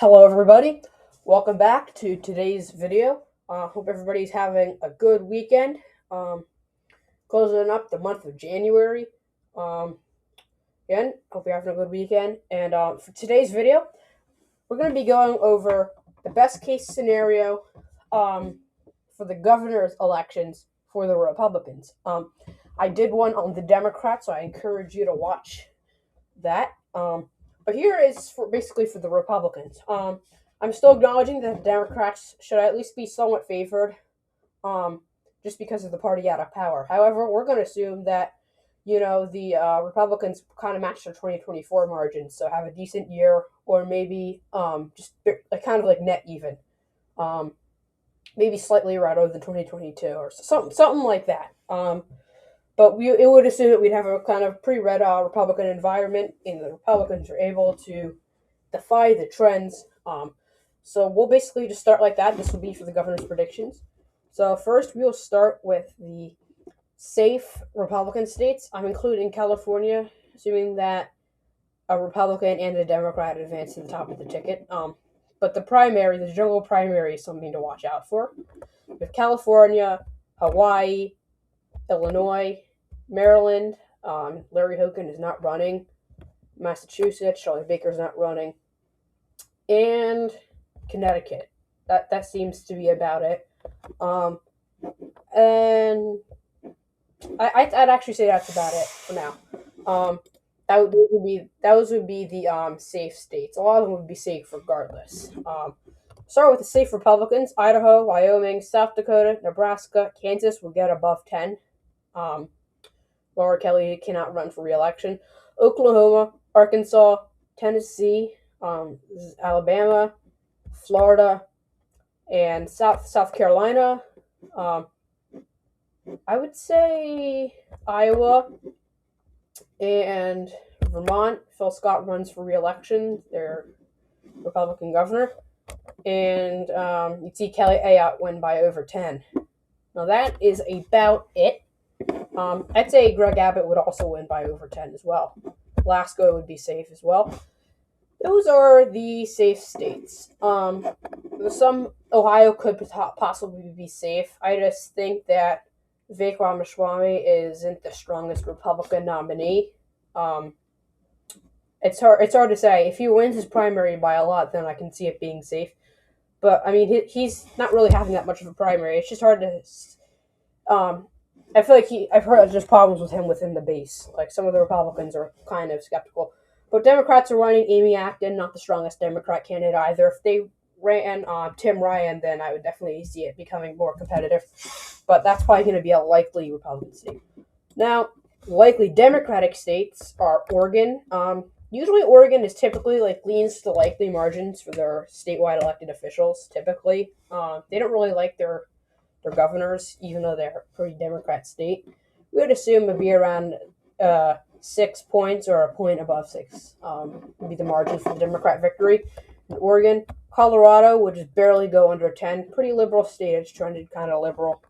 Hello everybody, welcome back to today's video. Hope everybody's having a good weekend. Um, Closing up the month of January. Um, Again, hope you're having a good weekend. And for today's video, we're going to be going over the best case scenario for the governor's elections for the Republicans. I did one on the Democrats, so I encourage you to watch that. But here is basically for the Republicans. I'm still acknowledging that the Democrats should at least be somewhat favored, just because of the party out of power. However, we're going to assume that the Republicans kind of match their 2024 margins, so have a decent year, or maybe just like kind of like net even, maybe slightly right over the 2022 or something like that. But it would assume that we'd have a kind of pre-red Republican environment, and the Republicans are able to defy the trends. So we'll basically just start like that. This will be for the governor's predictions. So first, we'll start with the safe Republican states. I'm including California, assuming that a Republican and a Democrat advance to the top of the ticket. But the jungle primary, is something to watch out for. With California, Hawaii, Illinois, Maryland, Larry Hogan is not running. Massachusetts, Charlie Baker's not running. And Connecticut. That seems to be about it. And I'd actually say that's about it for now. Those would be the safe states. A lot of them would be safe regardless. Start with the safe Republicans: Idaho, Wyoming, South Dakota, Nebraska, Kansas will get above 10. Laura Kelly cannot run for re-election. Oklahoma, Arkansas, Tennessee, Alabama, Florida, and South Carolina. I would say Iowa and Vermont. Phil Scott runs for re-election. Their Republican governor. And you'd see Kelly Ayotte win by over 10. Now that is about it. I'd say Greg Abbott would also win by over 10 as well. Alaska would be safe as well. Those are the safe states. Some Ohio could possibly be safe. I just think that Vivek Ramaswamy isn't the strongest Republican nominee. It's hard to say. If he wins his primary by a lot, then I can see it being safe. But I mean, he's not really having that much of a primary. It's just hard to. I feel like I've heard there's problems with him within the base. Like, some of the Republicans are kind of skeptical. But Democrats are running Amy Acton, not the strongest Democrat candidate either. If they ran Tim Ryan, then I would definitely see it becoming more competitive. But that's probably going to be a likely Republican state. Now, likely Democratic states are Oregon. Usually Oregon is typically leans to the likely margins for their statewide elected officials. Typically, they don't really like their governors, even though they're a pretty Democrat state. We would assume it'd be around 6 points or a point above 6 would be the margin for the Democrat victory in Oregon. Colorado would just barely go under 10. Pretty liberal state. It's trended kind of liberal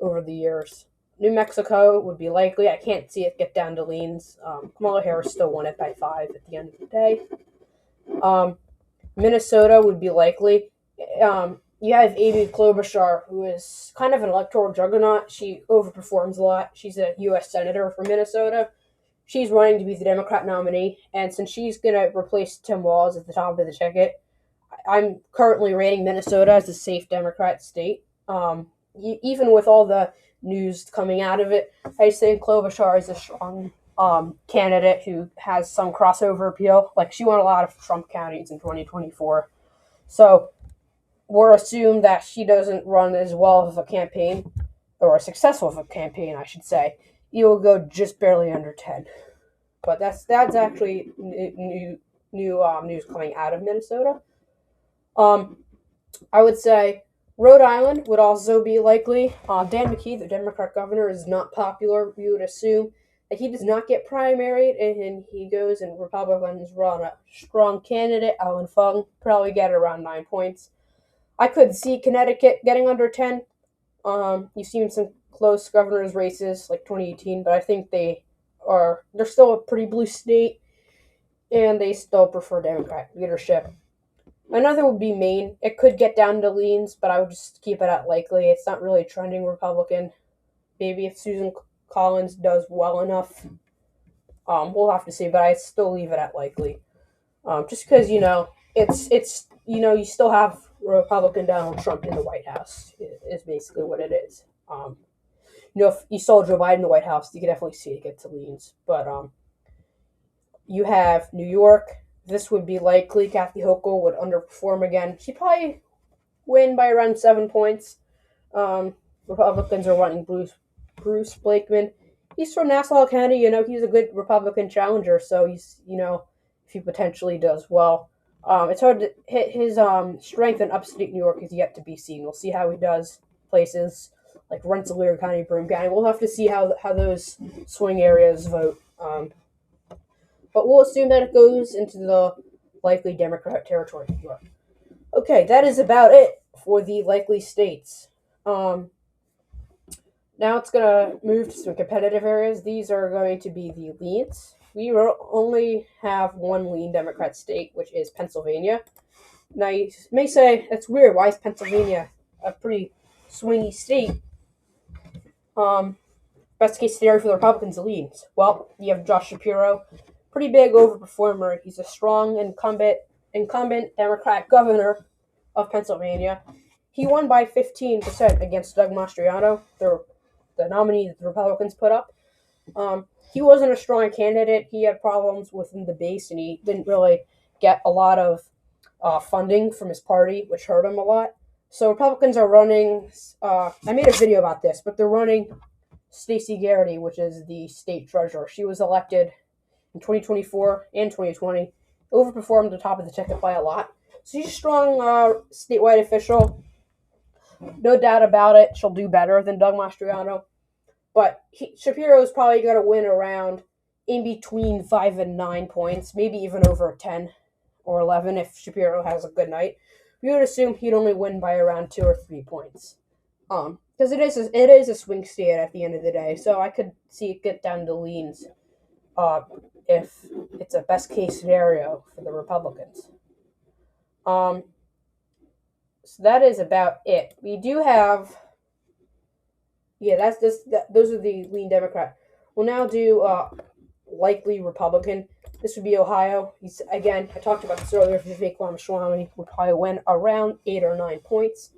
over the years. New Mexico would be likely. I can't see it get down to leans. Kamala Harris still won it by 5 at the end of the day. Minnesota would be likely. You have Amy Klobuchar, who is kind of an electoral juggernaut. She overperforms a lot. She's a U.S. Senator for Minnesota. She's running to be the Democrat nominee, and since she's going to replace Tim Walz at the top of the ticket, I'm currently rating Minnesota as a safe Democrat state. Even with all the news coming out of it, I think Klobuchar is a strong candidate who has some crossover appeal. Like, she won a lot of Trump counties in 2024. So we're assumed that she doesn't run as well of a campaign, or as successful of a campaign, I should say. You will go just barely under 10. But that's actually new news coming out of Minnesota. I would say Rhode Island would also be likely. Dan McKee, the Democrat governor, is not popular. We would assume that he does not get primaried, and he goes and Republicans run a strong candidate, Alan Fung, probably get around 9 points. I could see Connecticut getting under 10. You've seen some close governor's races like 2018, but I think they're still a pretty blue state, and they still prefer Democrat leadership. Another would be Maine. It could get down to leans, but I would just keep it at likely. It's not really trending Republican. Maybe if Susan Collins does well enough, we'll have to see. But I still leave it at likely, just because it's you still have Republican Donald Trump in the White House is basically what it is. If you saw Joe Biden in the White House, you could definitely see it get to leans. But you have New York. This would be likely. Kathy Hochul would underperform again. She'd probably win by around 7 points. Republicans are wanting Bruce Blakeman. He's from Nassau County. He's a good Republican challenger. So if he potentially does well, it's hard to hit his strength in upstate New York is yet to be seen. We'll see how he does places like Rensselaer County, Broome County. We'll have to see how those swing areas vote. But we'll assume that it goes into the likely Democrat territory of New York. Okay, that is about it for the likely states. Now it's going to move to some competitive areas. These are going to be the leans. We only have one lean Democrat state, which is Pennsylvania. Now, you may say, that's weird. Why is Pennsylvania a pretty swingy state? Best case scenario for the Republicans, the leans. Well, you have Josh Shapiro, pretty big overperformer. He's a strong incumbent Democrat governor of Pennsylvania. He won by 15% against Doug Mastriano, the nominee that the Republicans put up. He wasn't a strong candidate. He had problems within the base, and he didn't really get a lot of funding from his party, which hurt him a lot. So Republicans are running. I made a video about this, but they're running Stacey Garrity, which is the state treasurer. She was elected in 2024 and 2020, overperformed the top of the ticket by a lot. So she's a strong statewide official. No doubt about it, she'll do better than Doug Mastriano. But Shapiro is probably going to win around in between 5 and 9 points, maybe even over 10 or 11 if Shapiro has a good night. We would assume he'd only win by around 2 or 3 points. Because it is a swing state at the end of the day, so I could see it get down to leans if it's a best case scenario for the Republicans. So that is about it. We do have, those are the lean Democrat. We'll now do likely Republican. This would be Ohio. I talked about this earlier. Vivek Ramaswamy would probably win around 8 or 9 points.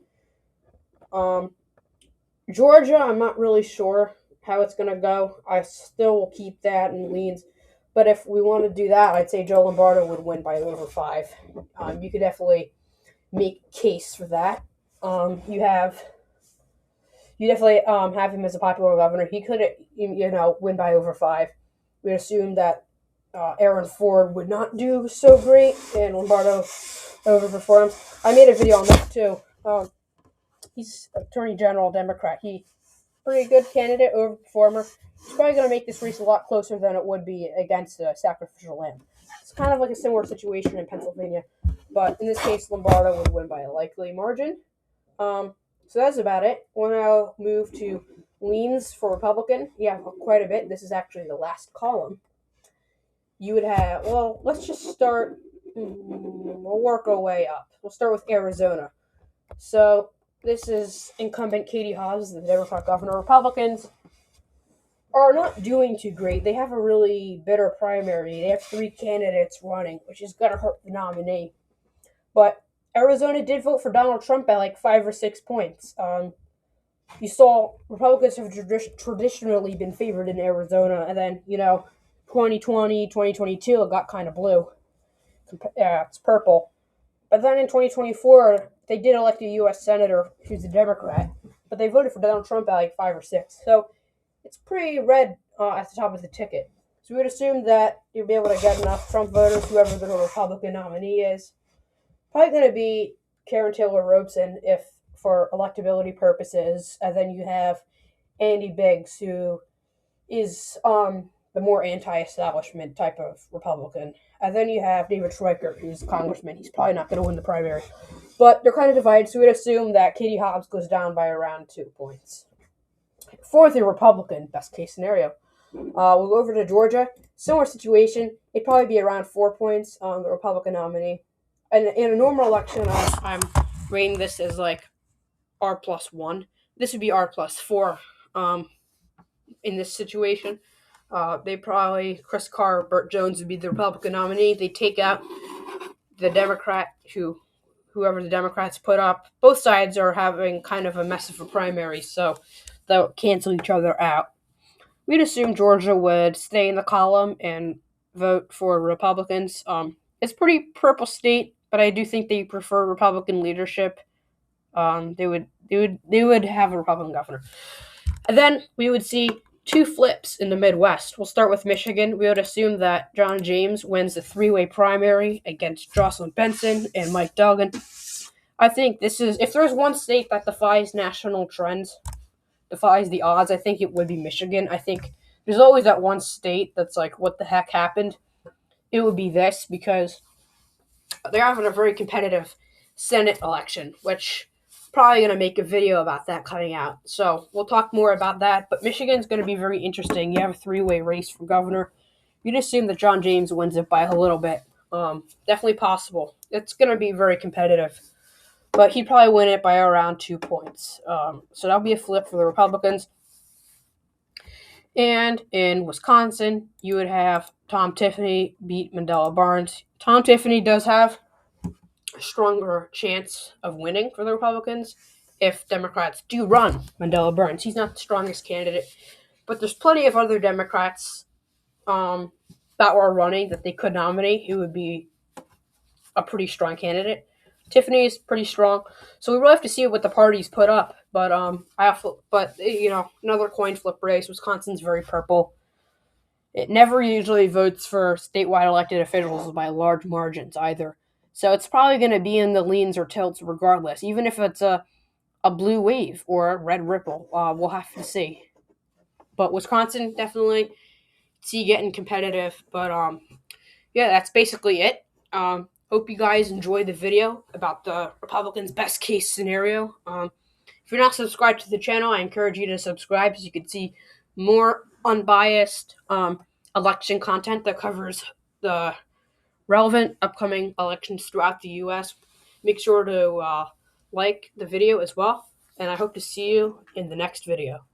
Georgia, I'm not really sure how it's going to go. I still will keep that in leans. But if we want to do that, I'd say Joe Lombardo would win by over 5. You could definitely make a case for that. You definitely have him as a popular governor. He could, win by over 5. We'd assume that Aaron Ford would not do so great, and Lombardo overperforms. I made a video on that too. He's Attorney General, Democrat. He's pretty good candidate, overperformer. He's probably going to make this race a lot closer than it would be against a sacrificial lamb. It's kind of like a similar situation in Pennsylvania, but in this case, Lombardo would win by a likely margin. So that's about it. We'll now move to leans for Republican. Yeah, quite a bit. This is actually the last column. You would have, let's just start. We'll work our way up. We'll start with Arizona. So this is incumbent Katie Hobbs, the Democrat governor. Republicans are not doing too great. They have a really bitter primary. They have 3 candidates running, which is going to hurt the nominee. But Arizona did vote for Donald Trump by like 5 or 6 points. You saw Republicans have traditionally been favored in Arizona, and then, 2020, 2022, it got kind of blue. It's purple. But then in 2024, they did elect a U.S. Senator who's a Democrat, but they voted for Donald Trump by like 5 or 6. So it's pretty red at the top of the ticket. So we would assume that you'll be able to get enough Trump voters, whoever the Republican nominee is. Probably going to be Karen Taylor Robson if for electability purposes. And then you have Andy Biggs, who is the more anti-establishment type of Republican. And then you have David Schweiker, who's a congressman. He's probably not going to win the primary. But they're kind of divided, so we'd assume that Katie Hobbs goes down by around 2 points. For the Republican, best case scenario, we'll go over to Georgia. Similar situation. It'd probably be around 4 points on the Republican nominee. And in a normal election, I'm rating this as like R+1. This would be R+4. In this situation, they probably Chris Carr, Burt Jones would be the Republican nominee. They take out the Democrat whoever the Democrats put up. Both sides are having kind of a mess of a primary, so they'll cancel each other out. We'd assume Georgia would stay in the column and vote for Republicans. It's pretty purple state, but I do think they prefer Republican leadership. They would have a Republican governor. And then we would see two flips in the Midwest. We'll start with Michigan. We would assume that John James wins the three-way primary against Jocelyn Benson and Mike Duggan. I think this is, if there's one state that defies national trends, defies the odds, I think it would be Michigan. I think there's always that one state that's like, what the heck happened? It would be this, because they're having a very competitive Senate election, which probably going to make a video about that coming out. So we'll talk more about that. But Michigan's going to be very interesting. You have a three-way race for governor. You'd assume that John James wins it by a little bit. Definitely possible. It's going to be very competitive. But he'd probably win it by around 2 points. So that'll be a flip for the Republicans. And in Wisconsin, you would have Tom Tiffany beat Mandela Barnes. Tom Tiffany does have a stronger chance of winning for the Republicans if Democrats do run Mandela Barnes. He's not the strongest candidate, but there's plenty of other Democrats that were running that they could nominate who would be a pretty strong candidate. Tiffany is pretty strong, so we really have to see what the parties put up. But another coin flip race. Wisconsin's very purple. It never usually votes for statewide elected officials by large margins either. So it's probably going to be in the leans or tilts regardless, even if it's a blue wave or a red ripple. We'll have to see. But Wisconsin definitely see getting competitive. But yeah, that's basically it. Hope you guys enjoyed the video about the Republicans' best case scenario. If you're not subscribed to the channel, I encourage you to subscribe so you can see more unbiased election content that covers the relevant upcoming elections throughout the U.S. Make sure to like the video as well, and I hope to see you in the next video.